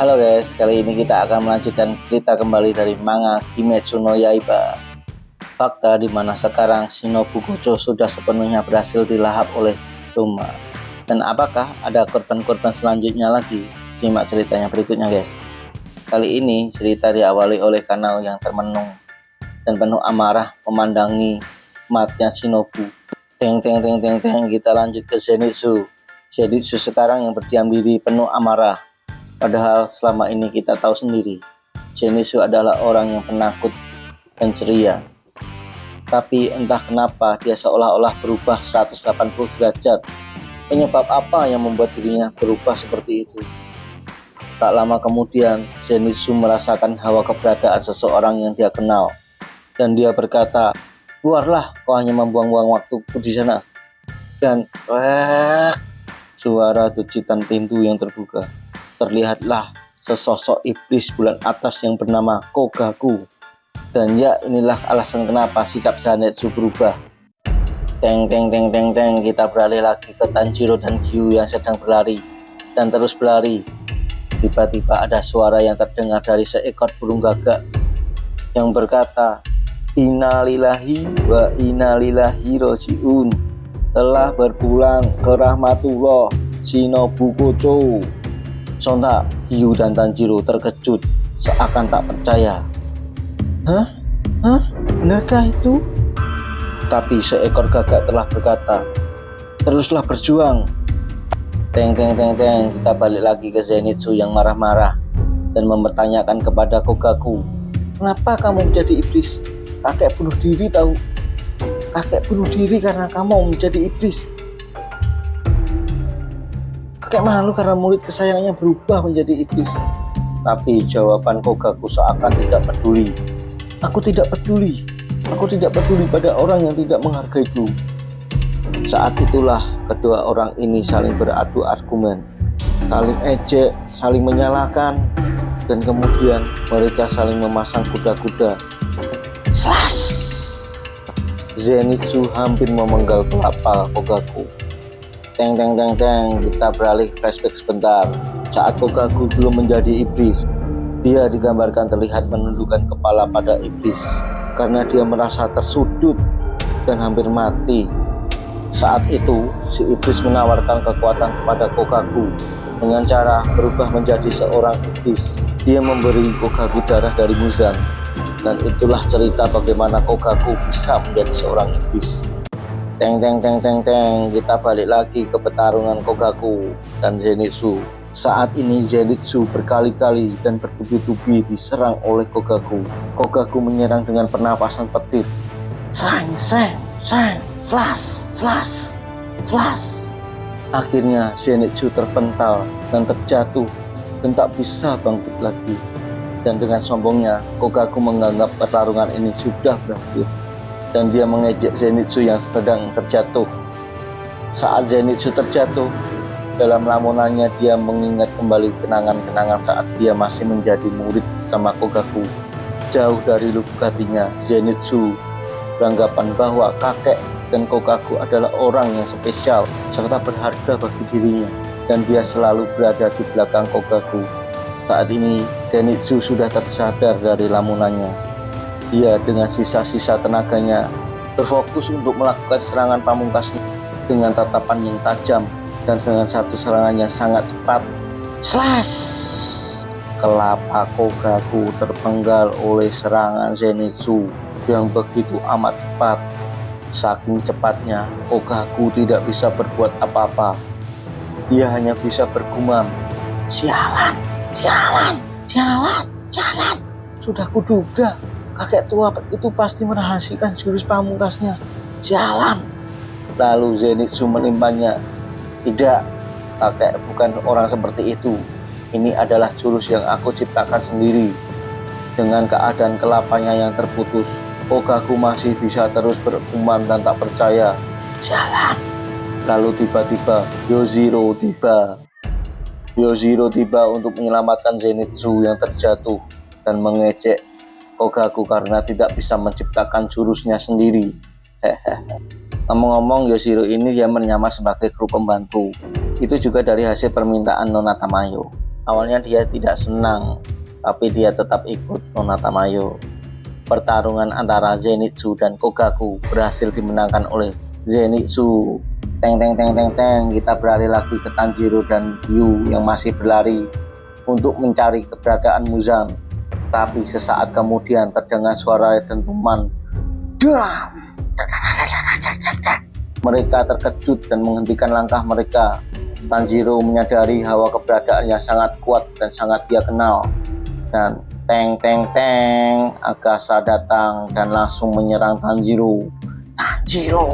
Halo guys, kali ini kita akan melanjutkan cerita kembali dari manga Kimetsu no Yaiba. Fakta di mana sekarang Shinobu Gojo sudah sepenuhnya berhasil dilahap oleh Ruma. Dan apakah ada korban-korban selanjutnya lagi? Simak ceritanya berikutnya guys. Kali ini cerita diawali oleh Kanao yang termenung dan penuh amarah memandangi kematian Shinobu. Kita lanjut ke Zenitsu. Zenitsu sekarang yang berdiam diri penuh amarah. Padahal selama ini kita tahu sendiri, Zenitsu adalah orang yang penakut dan ceria. Tapi entah kenapa dia seolah-olah berubah 180 derajat. Penyebab apa yang membuat dirinya berubah seperti itu? Tak lama kemudian, Zenitsu merasakan hawa keberadaan seseorang yang dia kenal. Dan dia berkata, "Keluarlah, kau hanya membuang-buang waktuku di sana." Dan suara decitan pintu yang terbuka. Terlihatlah sesosok iblis bulan atas yang bernama Kogaku. Dan ya, inilah alasan kenapa sikap Zenitsu berubah. Kita beralih lagi ke Tanjiro dan Gyu yang sedang berlari dan terus berlari. Tiba-tiba ada suara yang terdengar dari seekor burung gagak yang berkata, "Innalillahi wa innalillahi roji'un." Telah berpulang ke rahmatullah Shinobu Gojo. Sontak, Gyu dan Tanjiro terkejut seakan tak percaya. Hah? Benarkah itu? Tapi seekor gagak telah berkata, "Teruslah berjuang." Kita balik lagi ke Zenitsu yang marah-marah dan mempertanyakan kepada Kogaku, "Kenapa kamu menjadi iblis? Kakek bunuh diri tahu. Kakek bunuh diri karena kamu menjadi iblis. Kakek malu karena murid kesayangannya berubah menjadi iblis." Tapi jawaban Kogaku seakan tidak peduli. Aku tidak peduli pada orang yang tidak menghargaiku." Saat itulah kedua orang ini saling beradu argumen, saling ejek, saling menyalahkan, dan kemudian mereka saling memasang kuda-kuda. Slash! Zenitsu hampir memenggal kelapa Kogaku. Kita beralih flashback sebentar. Saat Kogaku belum menjadi iblis, dia digambarkan terlihat menundukkan kepala pada iblis karena dia merasa tersudut dan hampir mati. Saat itu, si iblis menawarkan kekuatan kepada Kogaku dengan cara berubah menjadi seorang iblis. Dia memberi Kogaku darah dari Muzan, dan itulah cerita bagaimana Kogaku bisa menjadi seorang iblis. Kita balik lagi ke pertarungan Kogaku dan Zenitsu. Saat ini Zenitsu berkali-kali dan bertubi-tubi diserang oleh Kogaku. Kogaku menyerang dengan pernapasan petir. Slash. Akhirnya Zenitsu terpental dan terjatuh dan tak bisa bangkit lagi. Dan dengan sombongnya, Kogaku menganggap pertarungan ini sudah berakhir. Dan dia mengejek Zenitsu yang sedang terjatuh. Saat Zenitsu terjatuh, dalam lamunannya dia mengingat kembali kenangan-kenangan saat dia masih menjadi murid sama Kogaku. Jauh dari lubuk hatinya, Zenitsu beranggapan bahwa kakek dan Kogaku adalah orang yang spesial serta berharga bagi dirinya, dan dia selalu berada di belakang Kogaku. Saat ini Zenitsu sudah tersadar dari lamunannya. Dia dengan sisa-sisa tenaganya berfokus untuk melakukan serangan pamungkasnya dengan tatapan yang tajam dan dengan satu serangannya sangat cepat. Slash! Kelapa Kogaku terpenggal oleh serangan Zenitsu yang begitu amat cepat. Saking cepatnya, Kogaku tidak bisa berbuat apa-apa. Dia hanya bisa bergumam, Sialan. Sudah kuduga, kakek tua itu pasti merahasiakan jurus pamungkasnya. Sialan." Lalu Zenitsu menimpanya, "Tidak, kakek bukan orang seperti itu. Ini adalah jurus yang aku ciptakan sendiri." Dengan keadaan kelapanya yang terputus, Kogaku masih bisa terus bergumam dan tak percaya. Sialan. Lalu tiba-tiba Yojiro tiba untuk menyelamatkan Zenitsu yang terjatuh dan mengejek Kogaku karena tidak bisa menciptakan jurusnya sendiri. Ngomong-ngomong, Yojiro ini dia menyamar sebagai kru pembantu. Itu juga dari hasil permintaan Nona Tamayo. Awalnya dia tidak senang, tapi dia tetap ikut Nona Tamayo. Pertarungan antara Zenitsu dan Kogaku berhasil dimenangkan oleh Zenitsu. Teng teng teng teng teng, kita beralih lagi ke Tanjiro dan Yu yang masih berlari untuk mencari keberadaan Muzan. Tapi sesaat kemudian terdengar suara dentuman. Dam! Mereka terkejut dan menghentikan langkah mereka. Tanjiro menyadari bahwa keberadaannya sangat kuat dan sangat dia kenal. Dan teng teng teng, Agasa datang dan langsung menyerang Tanjiro. Tanjiro!